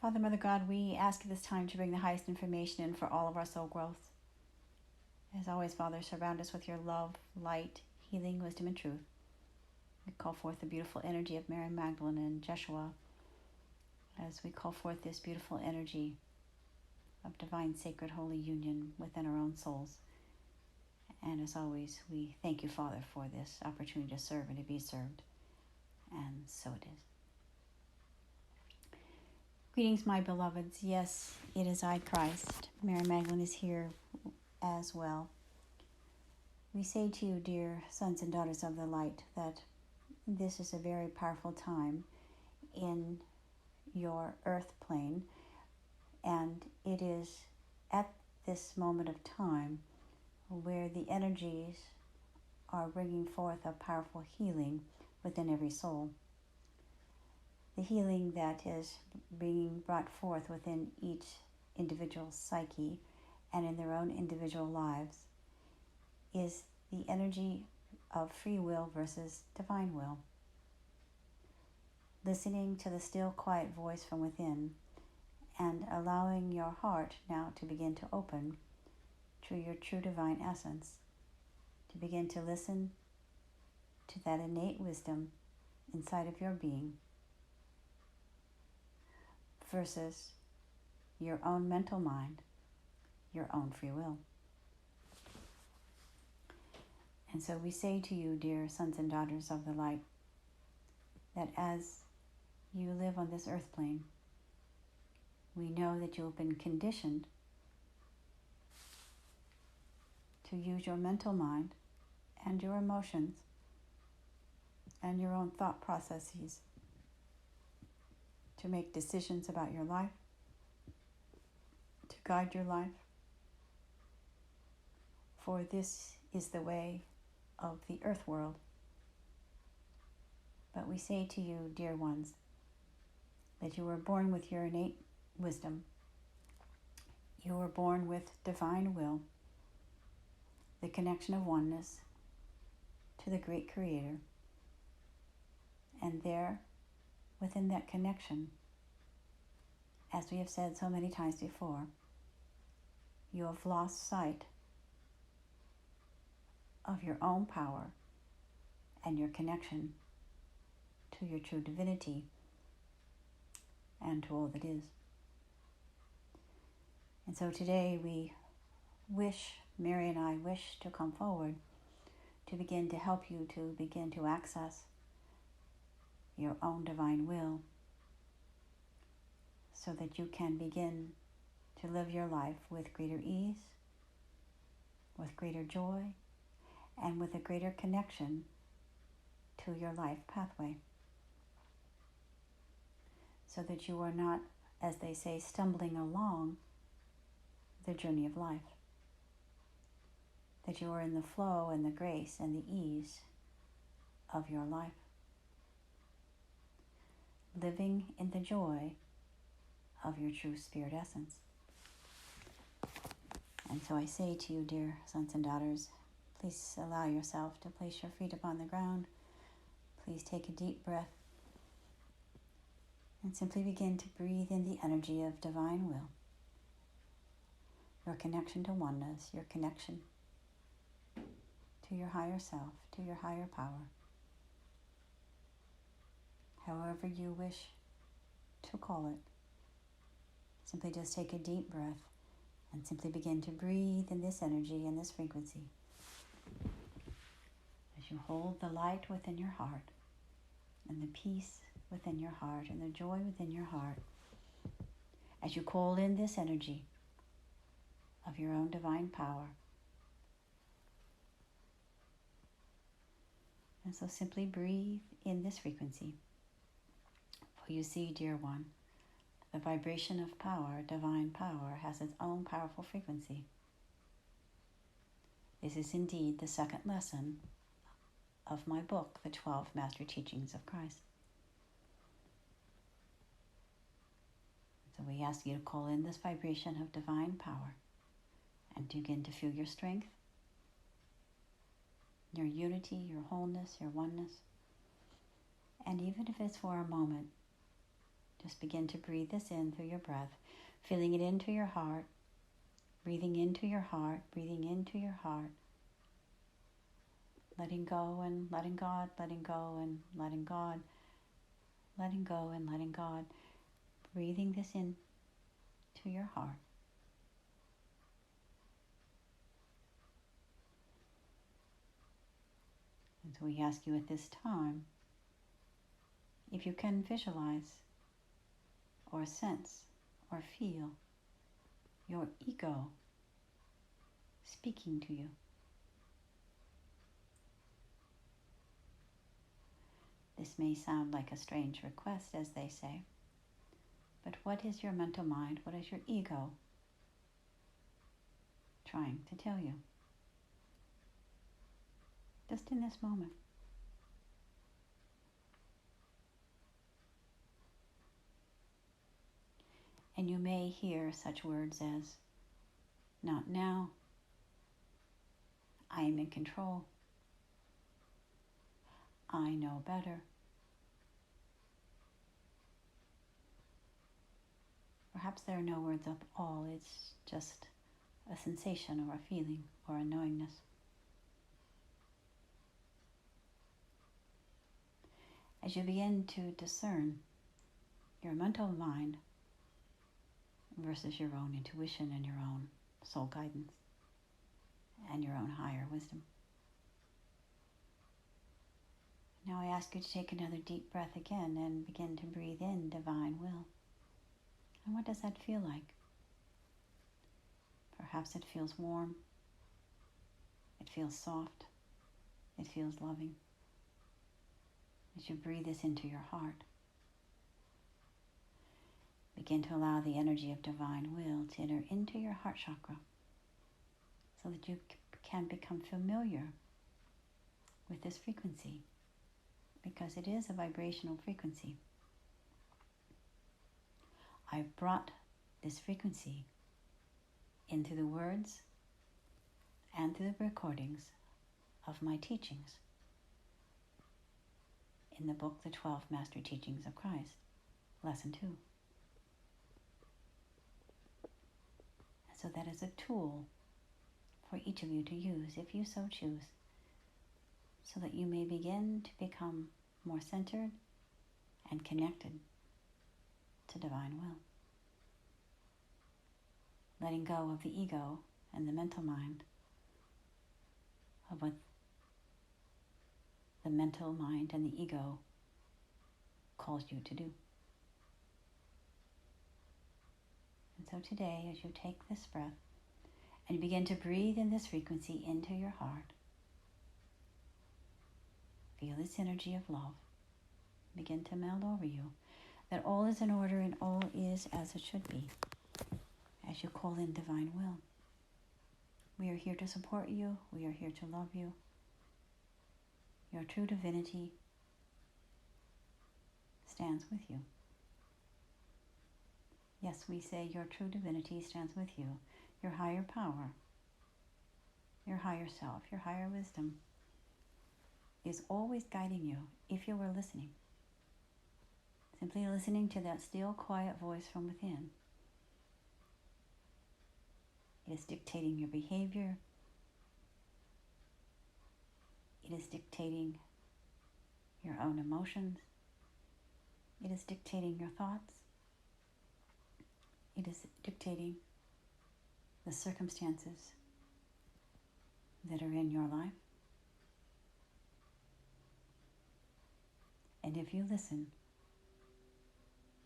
Father, Mother God, we ask you this time to bring the highest information in for all of our soul growth. As always, Father, surround us with your love, light, healing, wisdom, and truth. We call forth the beautiful energy of Mary Magdalene and Jeshua as we call forth this beautiful energy of divine, sacred, holy union within our own souls. And as always, we thank you, Father, for this opportunity to serve and to be served. And so it is. Greetings, my beloveds. Yes, it is I, Christ. Mary Magdalene is here as well. We say to you, dear sons and daughters of the light, that this is a very powerful time in your earth plane, and it is at this moment of time where the energies are bringing forth a powerful healing within every soul. The healing that is being brought forth within each individual psyche and in their own individual lives is the energy of free will versus divine will. Listening to the still, quiet voice from within and allowing your heart now to begin to open to your true divine essence, to begin to listen to that innate wisdom inside of your being versus your own mental mind, your own free will. And so we say to you, dear sons and daughters of the light, that as you live on this earth plane, we know that you have been conditioned to use your mental mind and your emotions and your own thought processes to make decisions about your life, to guide your life. For this is the way of the earth world. But we say to you, dear ones, that you were born with your innate wisdom. You were born with divine will, the connection of oneness to the great Creator. And there, within that connection, as we have said so many times before, you have lost sight of your own power and your connection to your true divinity and to all that is. And so today Mary and I wish to come forward to begin to help you to begin to access your own divine will so that you can begin to live your life with greater ease, with greater joy, and with a greater connection to your life pathway. So that you are not, as they say, stumbling along the journey of life. That you are in the flow and the grace and the ease of your life. Living in the joy of your true spirit essence. And so I say to you, dear sons and daughters, please allow yourself to place your feet upon the ground. Please take a deep breath and simply begin to breathe in the energy of divine will. Your connection to oneness, your connection to your higher self, to your higher power. However you wish to call it. Simply just take a deep breath and simply begin to breathe in this energy and this frequency. As you hold the light within your heart and the peace within your heart and the joy within your heart, as you call in this energy of your own divine power. And so simply breathe in this frequency. For you see, dear one, the vibration of power, divine power, has its own powerful frequency. This is indeed the second lesson of my book, The 12 Master Teachings of Christ. So we ask you to call in this vibration of divine power and to begin to feel your strength, your unity, your wholeness, your oneness. And even if it's for a moment, Just begin to breathe this in through your breath, feeling it into your heart, breathing into your heart, breathing into your heart, letting go and letting God, letting go and letting God, letting go and letting God, breathing this in to your heart. And so we ask you at this time, if you can visualize or sense or feel your ego speaking to you. This may sound like a strange request, as they say, but what is your mental mind, what is your ego trying to tell you? Just in this moment. And you may hear such words as, not now, I am in control, I know better. Perhaps there are no words at all, it's just a sensation or a feeling or a knowingness. As you begin to discern your mental mind versus your own intuition and your own soul guidance and your own higher wisdom. Now I ask you to take another deep breath again and begin to breathe in divine will. And what does that feel like? Perhaps it feels warm, it feels soft, it feels loving. As you breathe this into your heart, begin to allow the energy of divine will to enter into your heart chakra so that you can become familiar with this frequency, because it is a vibrational frequency. I've brought this frequency into the words and through the recordings of my teachings in the book, The 12 Master Teachings of Christ, Lesson 2. So that is a tool for each of you to use, if you so choose, so that you may begin to become more centered and connected to divine will. Letting go of the ego and the mental mind, of what the mental mind and the ego calls you to do. And so today, as you take this breath and you begin to breathe in this frequency into your heart, feel this energy of love begin to meld over you, that all is in order and all is as it should be, as you call in divine will. We are here to support you. We are here to love you. Your true divinity stands with you. Yes, we say your true divinity stands with you. Your higher power, your higher self, your higher wisdom is always guiding you if you are listening. Simply listening to that still, quiet voice from within. It is dictating your behavior. It is dictating your own emotions. It is dictating your thoughts. It is dictating the circumstances that are in your life. And if you listen,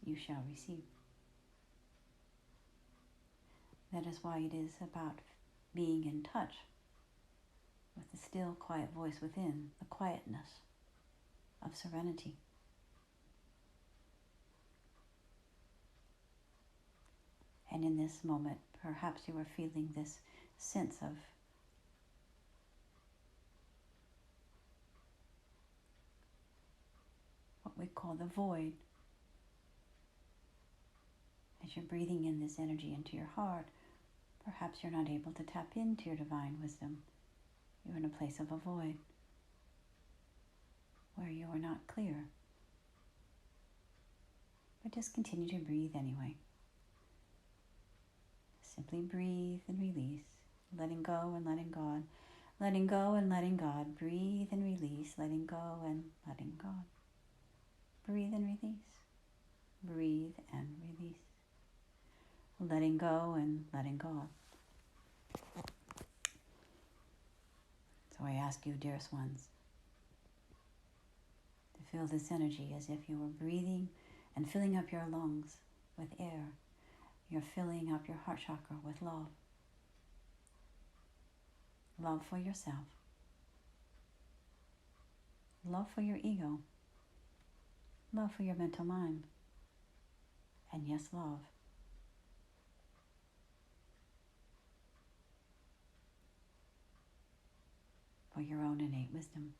you shall receive. That is why it is about being in touch with the still, quiet voice within, the quietness of serenity. And in this moment, perhaps you are feeling this sense of what we call the void. As you're breathing in this energy into your heart, perhaps you're not able to tap into your divine wisdom. You're in a place of a void where you are not clear. but just continue to breathe anyway. Simply breathe and release, letting go and letting God, letting go and letting God, breathe and release, letting go and letting God. Breathe and release, breathe and release, letting go and letting God. So I ask you, dearest ones, to feel this energy as if you were breathing and filling up your lungs with air. You're filling up your heart chakra with love. Love for yourself. Love for your ego. Love for your mental mind. And yes, love for your own innate wisdom,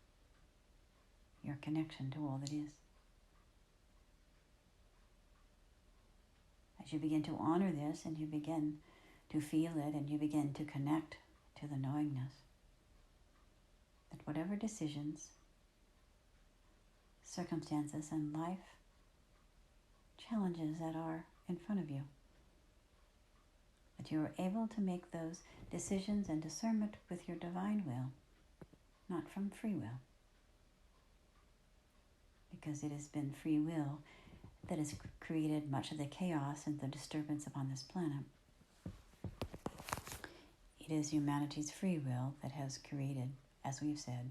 your connection to all that is. As you begin to honor this and you begin to feel it and you begin to connect to the knowingness that whatever decisions, circumstances, and life challenges that are in front of you, that you are able to make those decisions and discernment with your divine will, not from free will. Because it has been free will that has created much of the chaos and the disturbance upon this planet. It is humanity's free will that has created, as we've said,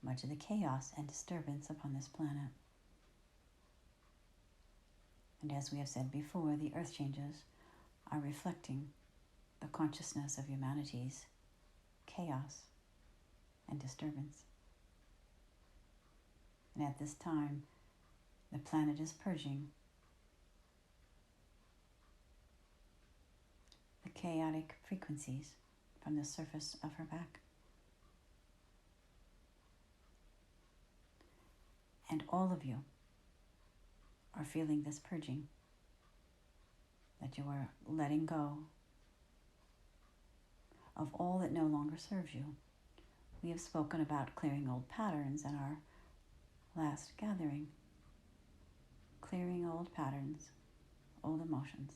much of the chaos and disturbance upon this planet. And as we have said before, the earth changes are reflecting the consciousness of humanity's chaos and disturbance. And at this time, the planet is purging the chaotic frequencies from the surface of her back. And all of you are feeling this purging, that you are letting go of all that no longer serves you. We have spoken about clearing old patterns in our last gathering. Clearing old patterns, old emotions.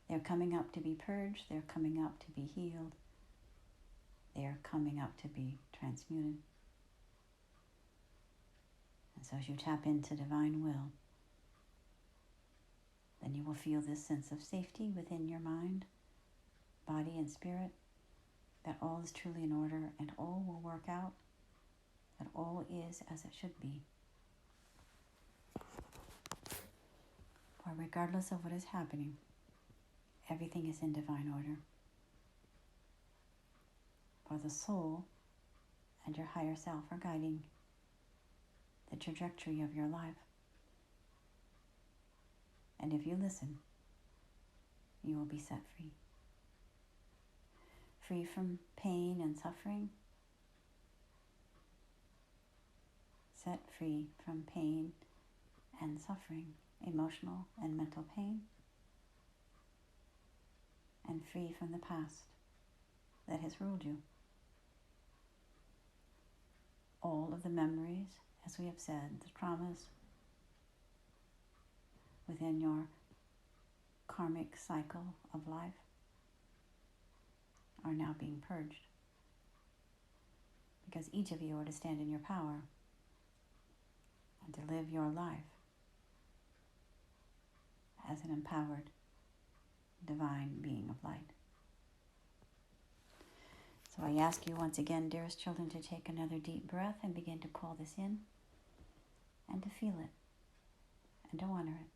They're coming up to be purged. They're coming up to be healed. They're coming up to be transmuted. And so as you tap into divine will, then you will feel this sense of safety within your mind, body, and spirit, that all is truly in order and all will work out, that all is as it should be. For regardless of what is happening, everything is in divine order. For the soul and your higher self are guiding the trajectory of your life. And if you listen, you will be set free. Free from pain and suffering. Set free from pain and suffering, emotional and mental pain. And free from the past that has ruled you. All of the memories, as we have said, the traumas within your karmic cycle of life are now being purged. Because each of you are to stand in your power and to live your life as an empowered, divine being of light. So I ask you once again, dearest children, to take another deep breath and begin to call this in and to feel it and to honor it.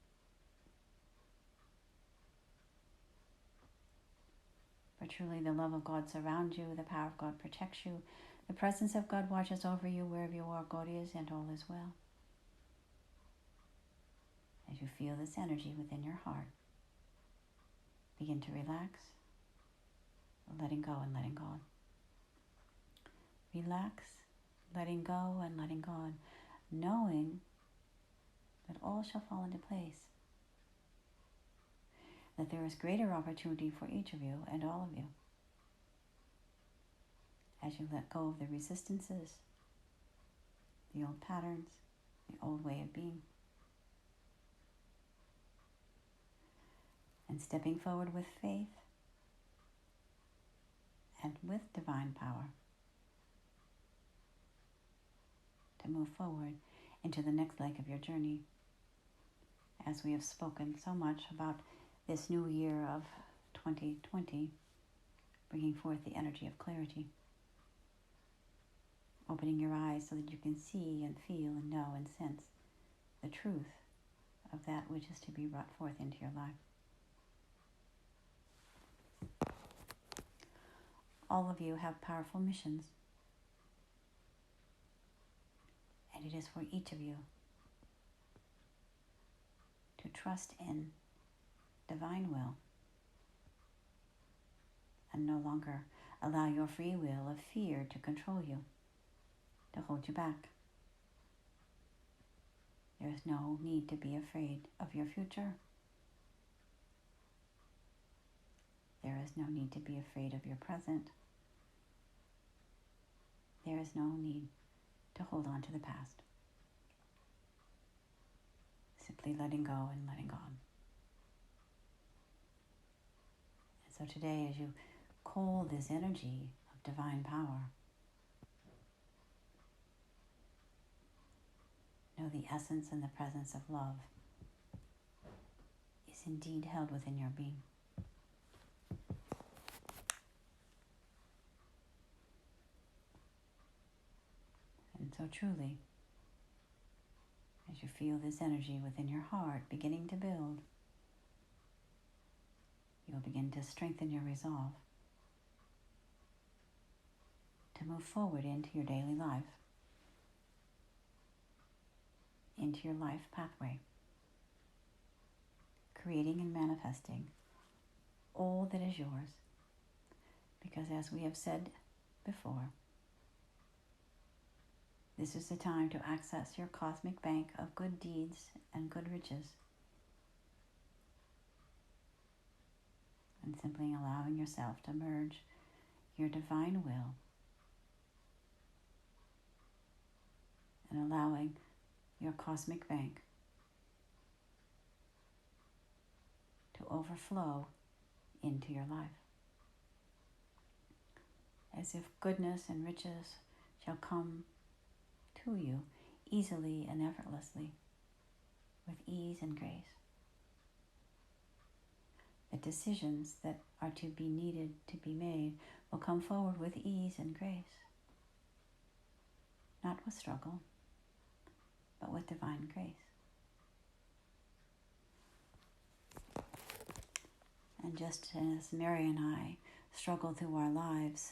For truly the love of God surrounds you, the power of God protects you, the presence of God watches over you wherever you are, God is, and all is well. As you feel this energy within your heart, begin to relax, letting go and letting God. Relax, letting go and letting God, knowing that all shall fall into place. That there is greater opportunity for each of you and all of you as you let go of the resistances, the old patterns, the old way of being. and stepping forward with faith and with divine power to move forward into the next leg of your journey. As we have spoken so much about this new year of 2020, bringing forth the energy of clarity, opening your eyes so that you can see and feel and know and sense the truth of that which is to be brought forth into your life. All of you have powerful missions, and it is for each of you to trust in divine will and no longer allow your free will of fear to control you, to hold you back. There is no need to be afraid of your future. There is no need to be afraid of your present. There is no need to hold on to the past. Simply letting go and letting God. And so today, as you call this energy of divine power, know the essence and the presence of love is indeed held within your being. And so truly, as you feel this energy within your heart beginning to build, you will begin to strengthen your resolve to move forward into your daily life, into your life pathway, creating and manifesting all that is yours. Because as we have said before, this is the time to access your cosmic bank of good deeds and good riches, and simply allowing yourself to merge your divine will and allowing your cosmic bank to overflow into your life, as if goodness and riches shall come to you easily and effortlessly, with ease and grace. The decisions that are to be needed to be made will come forward with ease and grace, not with struggle, but with divine grace. And just as Mary and I struggle through our lives,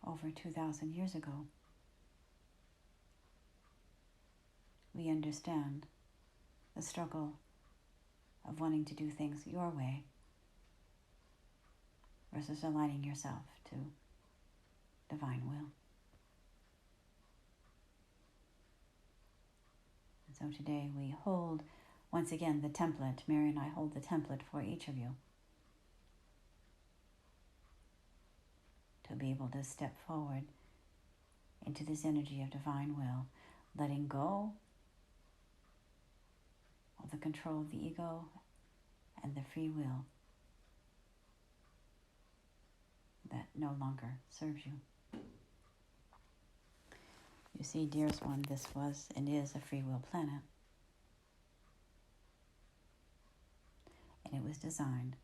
over 2,000 years ago, we understand the struggle of wanting to do things your way versus aligning yourself to divine will. And so today we hold, once again, the template. Mary and I hold the template for each of you to be able to step forward into this energy of divine will, letting go of the control of the ego and the free will that no longer serves you. You see, dearest one, this was and is a free will planet. And it was designed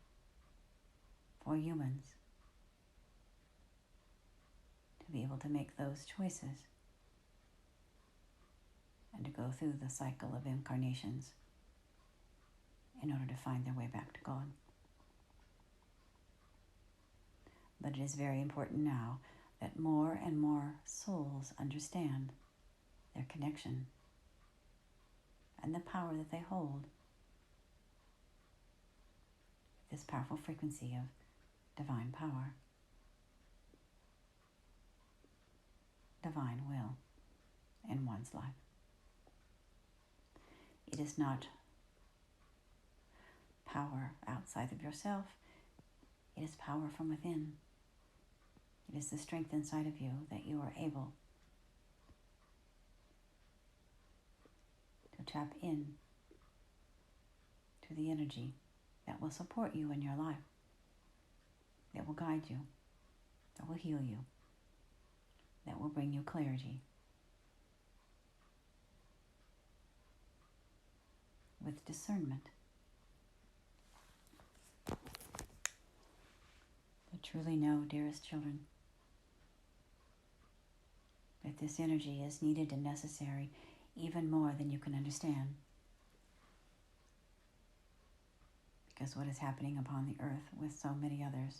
for humans to be able to make those choices and to go through the cycle of incarnations in order to find their way back to God. But it is very important now that more and more souls understand their connection and the power that they hold, this powerful frequency of divine power, divine will in one's life. It is not power outside of yourself. It is power from within. It is the strength inside of you that you are able to tap in to the energy that will support you in your life, that will guide you, that will heal you, that will bring you clarity. With discernment. But truly know, dearest children, that this energy is needed and necessary even more than you can understand. Because what is happening upon the earth with so many others,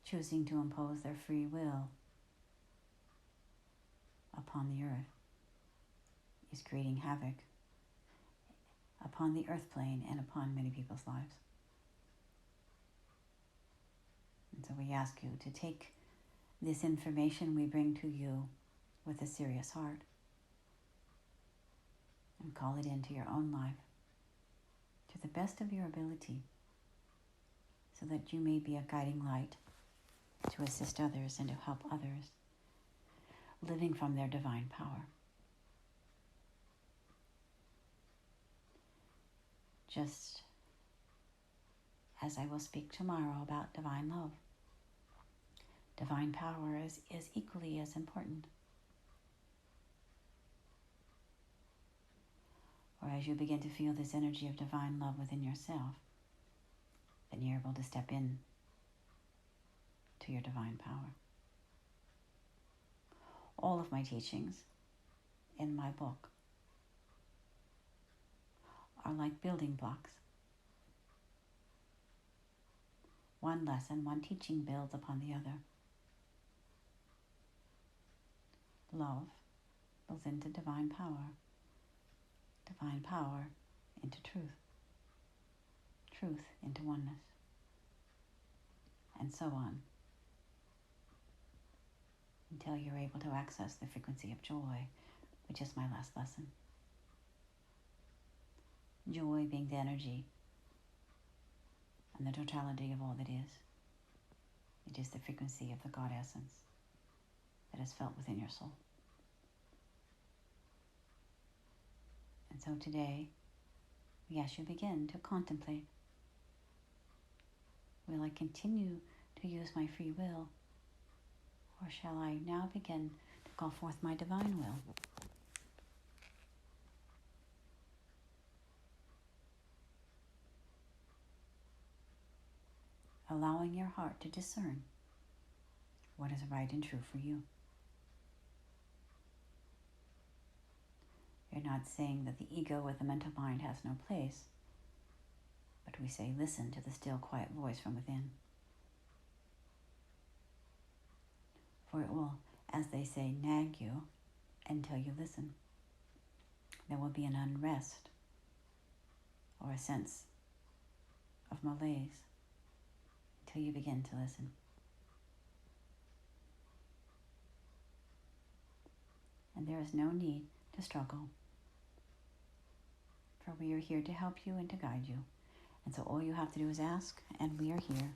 choosing to impose their free will upon the earth, is creating havoc upon the earth plane and upon many people's lives. And so we ask you to take this information we bring to you with a serious heart and call it into your own life to the best of your ability, so that you may be a guiding light to assist others and to help others living from their divine power. Just as I will speak tomorrow about divine love, divine power is equally as important. Or as you begin to feel this energy of divine love within yourself, then you're able to step in to your divine power. All of my teachings in my book are like building blocks. One lesson, one teaching builds upon the other. Love builds into divine power into truth, truth into oneness, and so on, until you're able to access the frequency of joy, which is my last lesson. Joy being the energy and the totality of all that is. It is the frequency of the God essence that is felt within your soul. And so today, we ask you to begin to contemplate. Will I continue to use my free will, or shall I now begin to call forth my divine will? Allowing your heart to discern what is right and true for you. You're not saying that the ego or the mental mind has no place, but we say listen to the still quiet voice from within. For it will, as they say, nag you until you listen. There will be an unrest or a sense of malaise until you begin to listen. And there is no need to struggle, for we are here to help you and to guide you. And so all you have to do is ask, and we are here.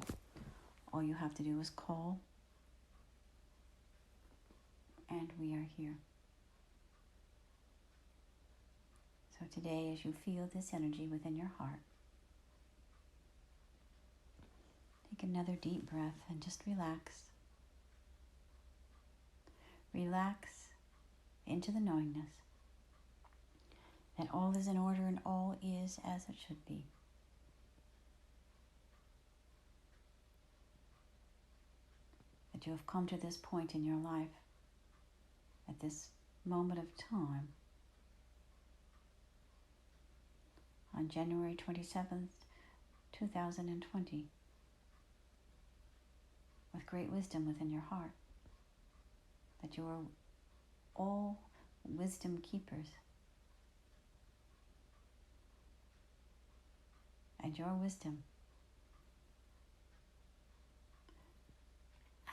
All you have to do is call, and we are here. So today, as you feel this energy within your heart, take another deep breath and just relax. Relax into the knowingness that all is in order and all is as it should be. That you have come to this point in your life, at this moment of time, on January 27th, 2020, with great wisdom within your heart, that you are all wisdom keepers, and your wisdom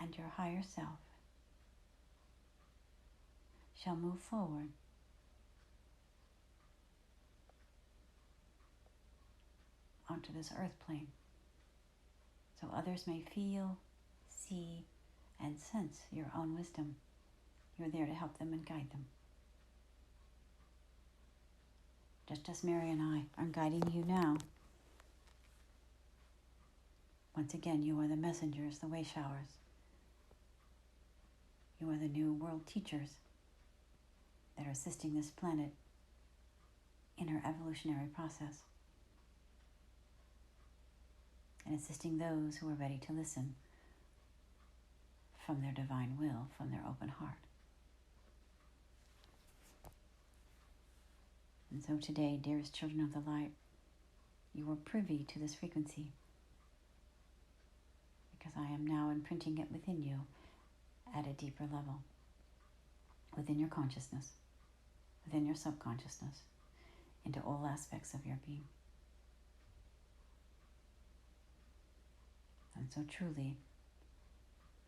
and your higher self shall move forward onto this earth plane, so others may feel, see, and sense your own wisdom. You're there to help them and guide them. just as Mary and I are guiding you now. Once again, you are the messengers, the way showers. You are the new world teachers that are assisting this planet in her evolutionary process and assisting those who are ready to listen from their divine will, from their open heart. And so today, dearest children of the light, you are privy to this frequency because I am now imprinting it within you at a deeper level, within your consciousness, within your subconsciousness, into all aspects of your being. And so truly,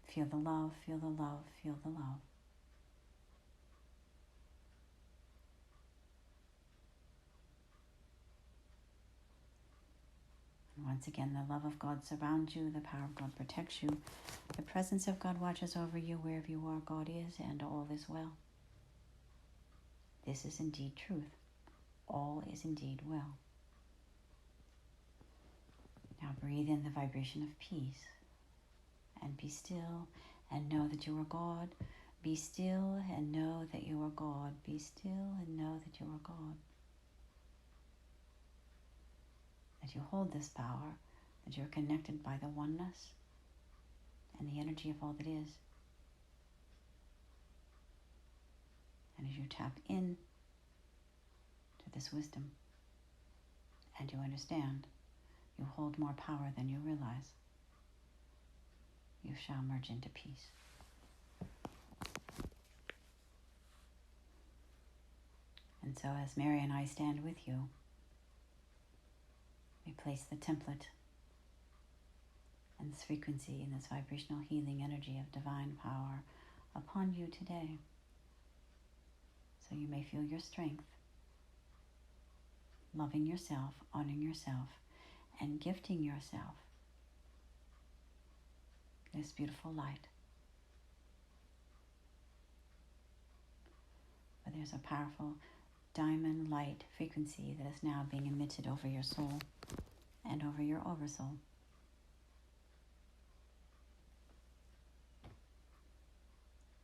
feel the love, feel the love, feel the love. And once again, the love of God surrounds you, the power of God protects you, the presence of God watches over you wherever you are. God is, and all is well. This is indeed truth. All is indeed well. Now breathe in the vibration of peace and be still and know that you are God. Be still and know that you are God. Be still and know that you are God. That you hold this power, that you're connected by the oneness and the energy of all that is. And as you tap in to this wisdom and you understand, you hold more power than you realize. You shall merge into peace. And so as Mary and I stand with you, we place the template and this frequency and this vibrational healing energy of divine power upon you today. So you may feel your strength, loving yourself, honoring yourself, and gifting yourself this beautiful light. But there's a powerful diamond light frequency that is now being emitted over your soul and over your oversoul.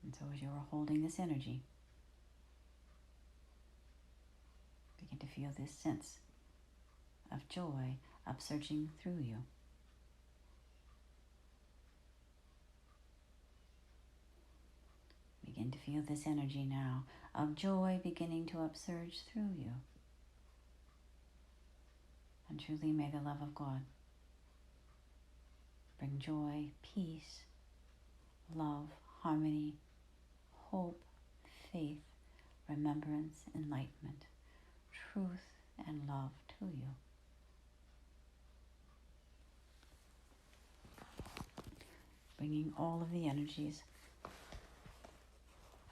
And so as you are holding this energy, begin to feel this sense of joy upsurging through you. Begin to feel this energy now of joy beginning to upsurge through you. And truly may the love of God bring joy, peace, love, harmony, hope, faith, remembrance, enlightenment, truth, and love to you. Bringing all of the energies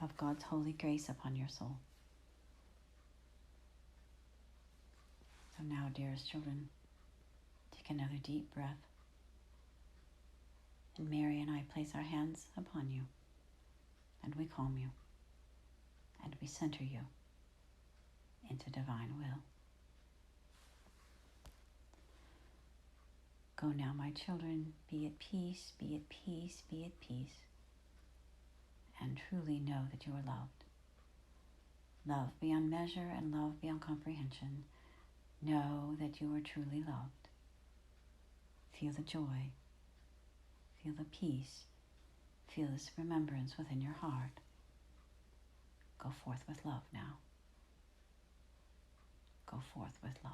of God's holy grace upon your soul. So now, dearest children, take another deep breath. And Mary and I place our hands upon you, and we calm you, and we center you into divine will. Go now, my children, be at peace, be at peace, be at peace, and truly know that you are loved. Love beyond measure and love beyond comprehension. Know that you are truly loved. Feel the joy, feel the peace, feel this remembrance within your heart. Go forth with love now. Go forth with love.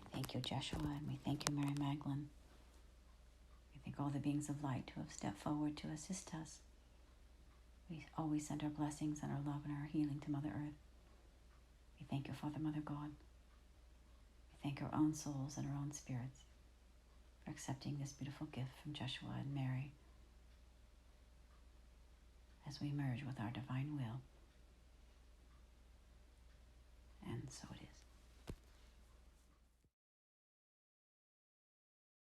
We thank you, Joshua, and we thank you, Mary Magdalene. We thank all the beings of light who have stepped forward to assist us. We always send our blessings and our love and our healing to Mother Earth. We thank you, Father, Mother God. We thank our own souls and our own spirits for accepting this beautiful gift from Joshua and Mary as we merge with our divine will. And so it is.